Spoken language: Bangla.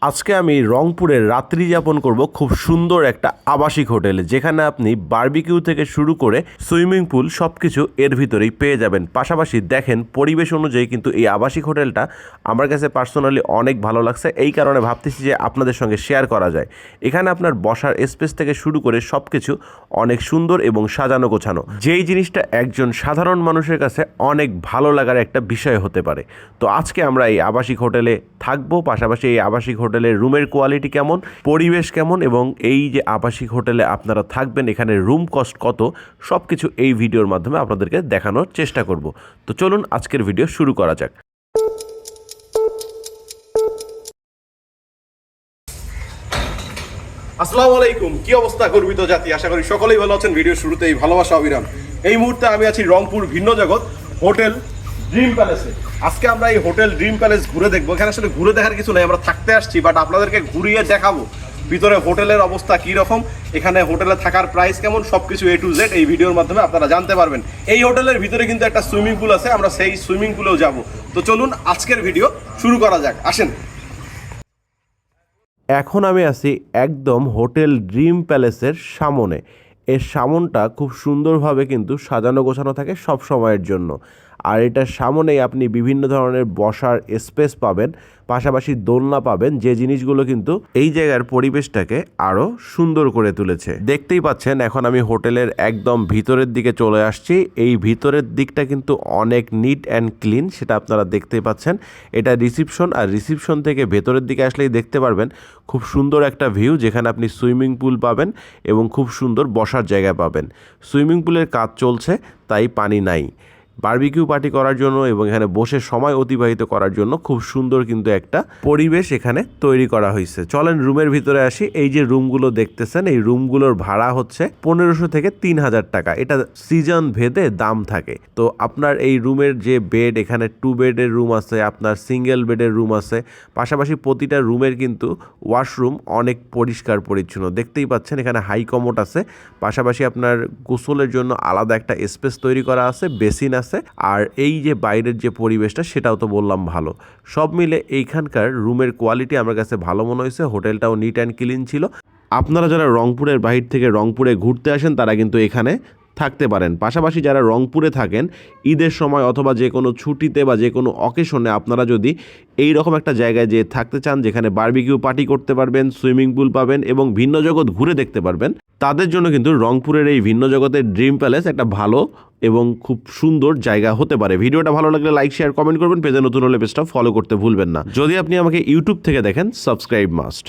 আজকে আমি রংপুরে রাত্রি যাপন করব খুব সুন্দর একটা আবাসিক হোটেলে, যেখানে আপনি বারবিকিউ থেকে শুরু করে সুইমিং পুল সব কিছু এর ভিতরেই পেয়ে যাবেন। পাশাপাশি দেখেন পরিবেশ অনুযায়ী কিন্তু এই আবাসিক হোটেলটা আমার কাছে পার্সোনালি অনেক ভালো লাগছে, এই কারণে ভাবতেছি যে আপনাদের সঙ্গে শেয়ার করা যায়। এখানে আপনার বসার স্পেস থেকে শুরু করে সব কিছু অনেক সুন্দর এবং সাজানো গোছানো, যেই জিনিসটা একজন সাধারণ মানুষের কাছে অনেক ভালো লাগার একটা বিষয় হতে পারে। তো আজকে আমরা এই আবাসিক হোটেলে থাকবো, পাশাপাশি এই আবাসিক হোটেলের রুমের কোয়ালিটি কেমন, পরিবেশ কেমন, এবং এই যে আবাসিক হোটেলে আপনারা থাকবেন এখানে রুম কস্ট কত, সব কিছু এই ভিডিওর মাধ্যমে আপনাদেরকে দেখানোর চেষ্টা করব। তো চলুন আজকের ভিডিও শুরু করা যাক। আসসালামু আলাইকুম, কি অবস্থা গর্বিত জাতি? আশা করি সকলেই ভালো আছেন। ভিডিও শুরুতেই ভালোবাসা অবিরাম। এই মুহূর্তে আমি আছি রংপুর ভিন্ন জগৎ হোটেল ড্রিম প্যালেসে। আজকে আমরা এই হোটেল ড্রিম প্যালেস ঘুরে দেখবো। এখানে আসলে ঘুরে দেখার কিছু নেই, আমরা থাকতে আসছি, বাট আপনাদেরকে ঘুরিয়ে দেখাবো ভিতরে হোটেলের অবস্থা কী রকম, এখানে হোটেলে থাকার প্রাইস কেমন, সব কিছু A to Z এই ভিডিওর মাধ্যমে আপনারা জানতে পারবেন। এই হোটেলের ভিতরে কিন্তু একটা সুইমিং পুল আছে, আমরা সেই সুইমিং পুলেও যাব। তো চলুন আজকের ভিডিও শুরু করা যাক, আসেন। এখন আমি আছি একদম হোটেল ড্রিম প্যালেসের সামনে। এর সামনটা খুব সুন্দরভাবে কিন্তু সাজানো গোছানো থাকে সব সময়ের জন্য। আর এটার সামনেই আপনি বিভিন্ন ধরনের বসার স্পেস পাবেন, পাশাপাশি দোলনা পাবেন, যে জিনিসগুলো কিন্তু এই জায়গার পরিবেশটাকে আরও সুন্দর করে তুলেছে। দেখতেই পাচ্ছেন এখন আমি হোটেলের একদম ভিতরের দিকে চলে আসছি। এই ভিতরের দিকটা কিন্তু অনেক নিট অ্যান্ড ক্লিন, সেটা আপনারা দেখতেই পাচ্ছেন। এটা রিসিপশন, আর রিসিপশন থেকে ভেতরের দিকে আসলেই দেখতে পারবেন খুব সুন্দর একটা ভিউ, যেখানে আপনি সুইমিং পুল পাবেন এবং খুব সুন্দর বসার জায়গা পাবেন। সুইমিং পুলের কাজ চলছে, তাই পানি নাই। বারবিকিউ পার্টি করার জন্য এবং এখানে বসে সময় অতিবাহিত করার জন্য খুব সুন্দর কিন্তু একটা পরিবেশ এখানে তৈরি করা হয়েছে। চলেন রুমের ভিতরে আসি। এই যে রুমগুলো দেখতেছেন, এই রুমগুলোর ভাড়া হচ্ছে 1500 থেকে 3000 টাকা। এটা সিজন ভেদে দাম থাকে। তো আপনার এই রুমের যে বেড, এখানে 2 বেডের রুম আছে, আপনার সিঙ্গেল বেডের রুম আছে, পাশাপাশি প্রতিটা রুমের কিন্তু ওয়াশরুম অনেক পরিষ্কার পরিচ্ছন্ন। দেখতেই পাচ্ছেন এখানে হাই কমোড আছে, পাশাপাশি আপনার গোসলের জন্য আলাদা একটা স্পেস তৈরি করা আছে, বেসিন আছে। আর এই যে বাইরের যে পরিবেশটা সেটাও তো বললাম ভালো। সব মিলে এইখানকার রুমের কোয়ালিটি আমার কাছে ভালো মনে হয়েছে। হোটেলটাও নিট অ্যান্ড ক্লিন ছিল। আপনারা যারা রংপুরের বাহির থেকে রংপুরে ঘুরতে আসেন তারা কিন্তু এখানে থাকতে পারেন। পাশাপাশি যারা রংপুরে থাকেন ঈদের সময় অথবা যে কোনো ছুটিতে বা যে কোনো অকেশনে আপনারা যদি এই রকম একটা জায়গায় যে থাকতে চান, যেখানে বারবিকিউ পার্টি করতে পারবেন, সুইমিং পুল পাবেন এবং ভিন্ন জগৎ ঘুরে দেখতে পারবেন, তাদের জন্য কিন্তু রংপুরের এই ভিন্ন জগতের ড্রিম প্যালেস একটা ভালো এবং খুব সুন্দর জায়গা হতে পারে। ভিডিওটা ভালো লাগলে লাইক, শেয়ার, কমেন্ট করবেন। পেজে নতুন হলে পেজটা ফলো করতে ভুলবেন না। যদি আপনি আমাকে ইউটিউব থেকে দেখেন, সাবস্ক্রাইব মাস্ট।